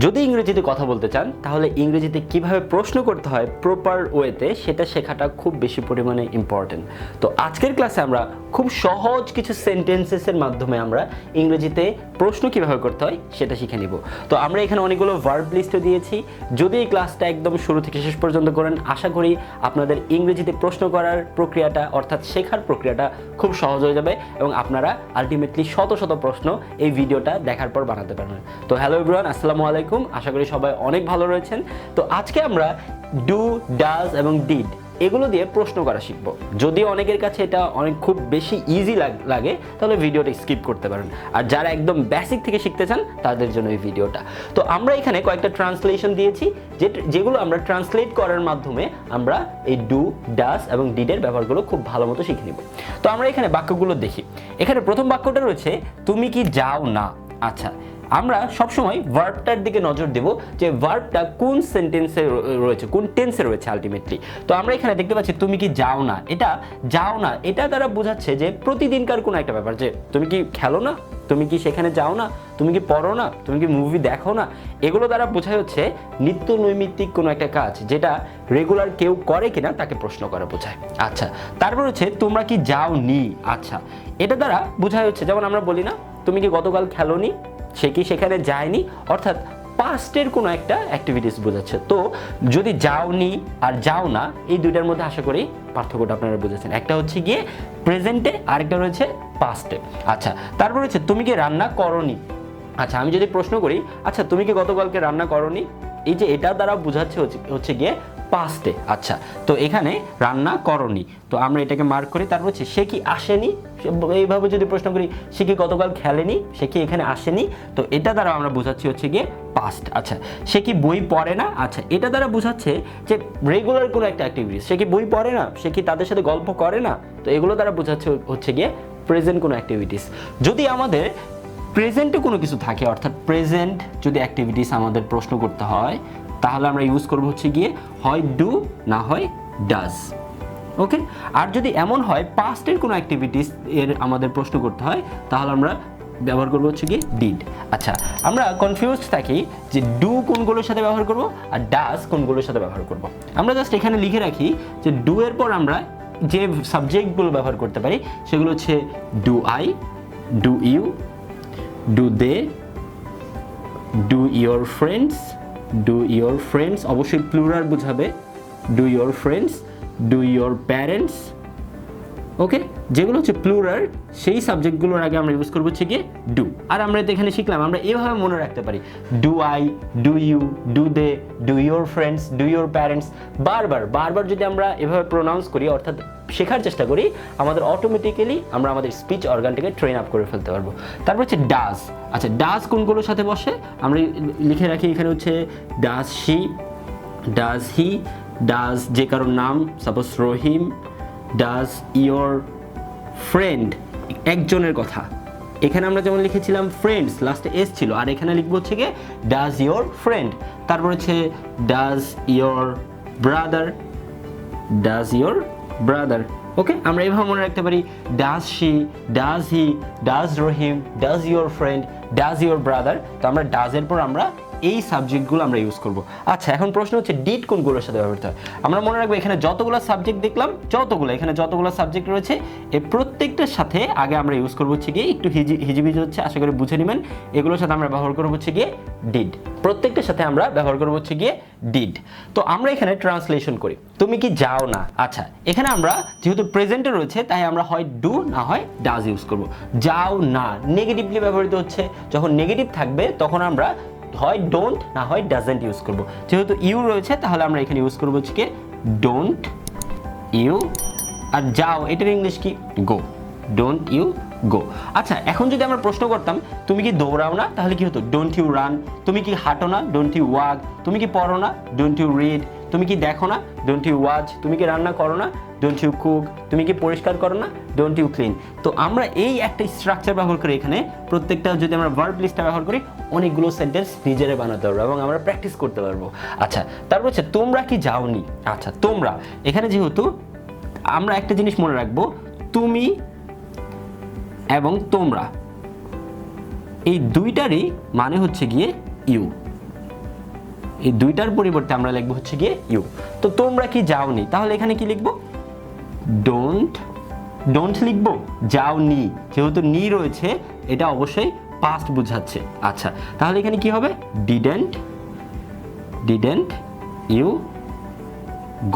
যদি ইংরেজিতে কথা বলতে চান তাহলে ইংরেজিতে কিভাবে প্রশ্ন করতে হয় প্রপার ওয়েতে সেটা শেখাটা খুব বেশি পরিমাণে ইম্পর্টেন্ট। তো আজকের ক্লাসে আমরা খুব সহজ কিছু সেন্টেন্সেসের মাধ্যমে আমরা ইংরেজিতে প্রশ্ন কিভাবে করতে হয় সেটা শিখে নিব। তো আমরা এখানে অনেকগুলো ভার্ব লিস্টও দিয়েছি। যদি এই ক্লাসটা একদম শুরু থেকে শেষ পর্যন্ত করেন আশা করি আপনাদের ইংরেজিতে প্রশ্ন করার প্রক্রিয়াটা অর্থাৎ শেখার প্রক্রিয়াটা খুব সহজ হয়ে যাবে এবং আপনারা আলটিমেটলি শত শত প্রশ্ন এই ভিডিওটা দেখার পর বানাতে পারবেন। তো হ্যালো এভরিওয়ান, আসসালামু আলাইকুম। আশা করি সবাই অনেক ভালো রয়েছেন। তো আজকে আমরা ডু, ডাজ এবং ডিড এগুলো দিয়ে প্রশ্ন করা শিখবো। যদি অনেকের কাছে এটা খুব বেশি ইজি লাগে তাহলে ভিডিওটা স্কিপ করতে পারেন, আর যারা একদম বেসিক থেকে শিখতে চান তাদের জন্য এই ভিডিওটা। তো আমরা এখানে কয়েকটা ট্রান্সলেশন দিয়েছি যেগুলো আমরা ট্রান্সলেট করার মাধ্যমে আমরা এই ডু, ডাজ এবং ডিডের ব্যবহারগুলো খুব ভালো মতো শিখে নিব। তো আমরা এখানে বাক্যগুলো দেখি। এখানে প্রথম বাক্যটা রয়েছে তুমি কি যাও না। আচ্ছা, আমরা সবসময় ভার্বটার দিকে নজর দেব যে ভার্বটা কোন সেন্টেন্সে রয়েছে, কোন টেন্সে রয়েছে আলটিমেটলি। তো আমরা এখানে দেখতে পাচ্ছি তুমি কি যাও না। এটা দ্বারা বোঝাচ্ছে যে প্রতিদিনকার কোনো একটা ব্যাপার, যে তুমি কি খেলো না, তুমি কি সেখানে যাও না, তুমি কি পড়ো না, তুমি কি মুভি দেখো না। এগুলো দ্বারা বোঝা হচ্ছে নিত্য নৈমিত্তিক কোনো একটা কাজ যেটা রেগুলার কেউ করে কিনা তাকে প্রশ্ন করা বোঝায়। আচ্ছা, তারপর হচ্ছে তোমরা কি যাও নি। আচ্ছা, এটা দ্বারা বোঝা হচ্ছে যেমন আমরা বলি না তুমি কি গতকাল খেলোনি, সে কি সেখানে যায়নি, অর্থাৎ পাস্টের কোনো একটা অ্যাক্টিভিটিস বোঝাচ্ছে। তো যদি যাওনি আর যাও না এই দুইটার মধ্যে আশা করি পার্থক্যটা আপনারা বুঝেছেন। একটা হচ্ছে গিয়ে প্রেজেন্টে, আরেকটা রয়েছে পাস্টে। আচ্ছা, তারপর হচ্ছে তুমি কি রান্না করনি। আচ্ছা, আমি যদি প্রশ্ন করি আচ্ছা তুমি কি গতকালকে রান্না করনি, এই যে এটা দ্বারা বোঝাচ্ছে হচ্ছে গিয়ে পাস্টে। আচ্ছা, তো এখানে রান্না করনি, তো আমরা এটাকে মার্ক করি। তারপর হচ্ছে সে কি আসেনি, এইভাবে যদি প্রশ্ন করি সে কি গতকাল খেলেনি, সে কি এখানে আসেনি, তো এটা দ্বারা আমরা বোঝাচ্ছি হচ্ছে গিয়ে পাস্ট। আচ্ছা, সে কি বই পড়ে না। আচ্ছা, এটা দ্বারা বোঝাচ্ছে যে রেগুলার কোনো একটা অ্যাক্টিভিটিস, সে কি বই পড়ে না, সে কি তাদের সাথে গল্প করে না, তো এগুলো দ্বারা বোঝাচ্ছে হচ্ছে গিয়ে প্রেজেন্ট কোনো অ্যাক্টিভিটিস। যদি আমাদের প্রেজেন্টে কোনো কিছু থাকে, অর্থাৎ প্রেজেন্ট যদি অ্যাক্টিভিটিস আমাদের প্রশ্ন করতে হয় তাহলে আমরা ইউজ করবো হচ্ছে গিয়ে হয় ডু না হয় ডাজ। ওকে, আর যদি এমন হয় পাস্টের কোনো অ্যাক্টিভিটিস এর আমাদের প্রশ্ন করতে হয় তাহলে আমরা ব্যবহার করবো হচ্ছে গিয়ে ডিড। আচ্ছা, আমরা কনফিউজড থাকি যে ডু কোনগুলোর সাথে ব্যবহার করব আর ডাজ কোনগুলোর সাথে ব্যবহার করব। আমরা জাস্ট এখানে লিখে রাখি যে ডু এর পর আমরা যে সাবজেক্টগুলো ব্যবহার করতে পারি সেগুলো হচ্ছে do I, do you, do they, do your friends, do your friends অবশ্যই প্লুরাল বোঝাবে, do your friends, do your parents. Okay, যেগুলো হচ্ছে প্লুরাল সেই সাবজেক্টগুলোর আগে আমরা ইউজ করবো হচ্ছে গিয়ে ডু। আর আমরা এখানে শিখলাম আমরা এভাবে মনে রাখতে পারি do I, do you, do they, do your friends, do your parents. বারবার যদি আমরা এভাবে প্রোনাউন্স করি অর্থাৎ শেখার চেষ্টা করি আমাদের অটোমেটিক্যালি আমরা আমাদের স্পিচ অর্গানটাকে ট্রেন আপ করে ফেলতে পারবো। তারপর হচ্ছে ডাজ। আচ্ছা, ডাজ কোনগুলোর সাথে বসে আমরা লিখে রাখি এখানে হচ্ছে does she, does he, does যে কারোর নাম suppose Rahim, does your friend একজনের কথা। এখানে আমরা যেমন লিখেছিলাম ফ্রেন্ডস লাস্টে এস ছিল, আর এখানে লিখবো হচ্ছে গিয়ে ডাজ ইয়োর ফ্রেন্ড। তারপর হচ্ছে does your brother, does your brother. Okay, আমরা এইভাবে মনে রাখতে পারি does she, does he, does Rahim, does your friend, does your brother. তো আমরা ডাজের পর আমরা এই সাবজেক্টগুলো আমরা ইউজ করব। আচ্ছা, এখন প্রশ্ন হচ্ছে ডিড কোনগুলোর সাথে ব্যবহৃত হয়। আমরা মনে রাখবো এখানে যতগুলো সাবজেক্ট দেখলাম, এখানে যতগুলো সাবজেক্ট রয়েছে এই প্রত্যেকটার সাথে আগে আমরা ইউজ করবো হচ্ছে গিয়ে একটু হিজিবিজি হচ্ছে, আশা করি বুঝে নেবেন। এগুলোর সাথে আমরা ব্যবহার করবো হচ্ছে গিয়ে ডিড, প্রত্যেকটার সাথে আমরা ব্যবহার করবো হচ্ছে গিয়ে ডিড। তো আমরা এখানে ট্রান্সলেশন করি তুমি কি যাও না। আচ্ছা, এখানে আমরা যেহেতু প্রেজেন্টে রয়েছে তাই আমরা হয় ডু না হয় ডাজ ইউজ করব। যাও না নেগেটিভলি ব্যবহৃত হচ্ছে, যখন নেগেটিভ থাকবে তখন আমরা হয় ডোন্ট না হয় ডাজেন্ট ইউজ করব। যেহেতু ইউ রয়েছে তাহলে আমরা এখানে ইউজ করবো হচ্ছে কি ডোন্ট ইউ। আর যাও এটার ইংলিশ কি গো, ডোন্ট ইউ গো। আচ্ছা, এখন যদি আমরা প্রশ্ন করতাম তুমি কি দৌড়াও না তাহলে কি হতো ডোন্ট ইউ রান। তুমি কি হাঁটো না ডোন্ট ইউ ওয়াক। তুমি কি পড়ো না ডোন্ট ইউ রিড। তুমি কি দেখো না ডোন্ট ইউ ওয়াচ। তুমি কি রান্না করো না ডোন্ট ইউ কুক। তুমি কি পরিষ্কার করো না ডোন্ট ইউ ক্লিন। তো আমরা এই একটা স্ট্রাকচার ব্যবহার করি এখানে প্রত্যেকটা, যদি আমরা ভার্ব লিস্টটা ব্যবহার করি অনেকগুলো সেন্টেন্স নিজেরা বানাতে পারবো এবং আমরা প্র্যাকটিস করতে পারবো। আচ্ছা, তারপর হচ্ছে তোমরা কি যাওনি। আচ্ছা, তোমরা এখানে যেহেতু আমরা একটা জিনিস মনে রাখবো তুমি এবং তোমরা এই দুইটারই মানে হচ্ছে গিয়ে ইউ। এই দুইটার পরিবর্তে আমরা লিখবো হচ্ছে গিয়ে ইউ। তো তোমরা কি যাওনি, তাহলে এখানে কি লিখবো? ডোন্ট লিখবো, যাওনি, যেহেতু নি রয়েছে এটা অবশ্যই পাস্ট বোঝাচ্ছে। আচ্ছা, তাহলে এখানে কি হবে? Didn't you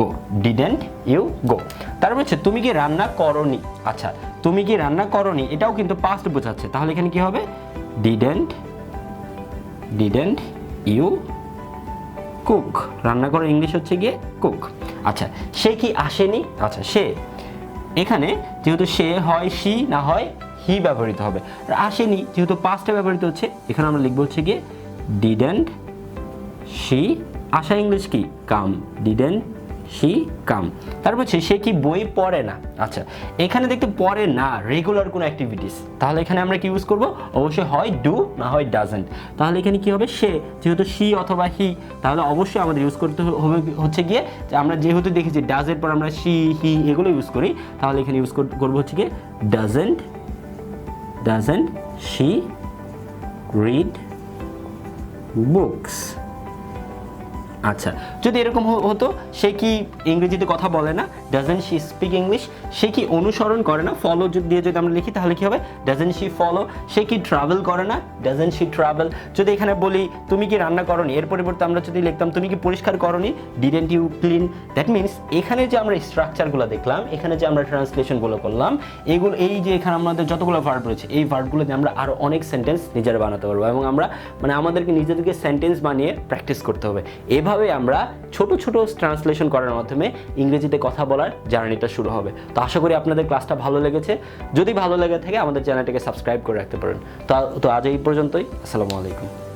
go, didn't you go. তারপর হচ্ছে তুমি কি রান্না করনি। আচ্ছা, তুমি কি রান্না করনি এটাও কিন্তু পাস্ট বোঝাচ্ছে, তাহলে এখানে কি হবে? ডিডেন্ট ইউ কুক, রান্না করার ইংলিশ হচ্ছে গিয়ে কুক। আচ্ছা, সে কি আসেনি। আচ্ছা, সে, এখানে যেহেতু সে হয় সি না হয় হি ব্যবহৃত হবে, আর আসেনি যেহেতু পাস্টে ব্যবহৃত হচ্ছে, এখানে আমরা লিখবো হচ্ছে গিয়ে ডিডেন্ট শি, আসা ইংলিশ কি? কাম, ডিডেন্ট শি কাম। তারপর হচ্ছে সে কি বই পড়ে না। আচ্ছা, এখানে দেখতে পড়ে না রেগুলার কোনো অ্যাক্টিভিটিস, তাহলে এখানে আমরা কি ইউজ করব? অবশ্যই হয় ডু না হয় ডাজেন্ট। তাহলে এখানে কি হবে? সে, যেহেতু শি অথবা হি, তাহলে অবশ্যই আমাদের ইউজ করতে হবে হচ্ছে গিয়ে যে আমরা যেহেতু দেখেছি ডাজের পর আমরা শি হি এগুলো ইউজ করি, তাহলে এখানে ইউজ করবো হচ্ছে গিয়ে ডাজেন্ট শি রিড বুকস। আচ্ছা, যদি এরকম হতো সে কি ইংরেজিতে কথা বলে না, ডাজেন্ট শি স্পিক ইংলিশ, সে কি অনুসরণ করে না, ফলো দিয়ে যদি আমরা লিখি তাহলে কি হবে? Doesn't she follow. সে কি ট্রাভেল করে না, ডাজেন্ট শি ট্রাভেল। যদি এখানে বলি তুমি কি রান্না করনি, এর পরিবর্তে আমরা যদি লিখতাম তুমি কি পরিষ্কার করনি, didn't you clean. That means এখানে যে আমরা স্ট্রাকচারগুলো দেখলাম, এখানে যে আমরা ট্রান্সলেশনগুলো করলাম, এগুলো এই যে এখানে আমাদের যতগুলো ভার্ব রয়েছে এই ভার্বগুলো দিয়ে আমরা আরও অনেক সেন্টেন্স নিজেরা বানাতে পারবো, এবং আমরা আমাদেরকে নিজেদেরকে সেন্টেন্স বানিয়ে প্র্যাকটিস করতে হবে। এভাবে আমরা ছোট ছোট ট্রান্সলেশন করার মাধ্যমে ইংরেজিতে কথা বলার জার্নিটা শুরু হবে। তো আশা করি আপনাদের ক্লাসটা ভালো লেগেছে। যদি ভালো লেগে থাকে আমাদের চ্যানেলটাকে সাবস্ক্রাইব করে রাখতে পারেন। তো আজ এই পর্যন্তই। আসসালামু আলাইকুম।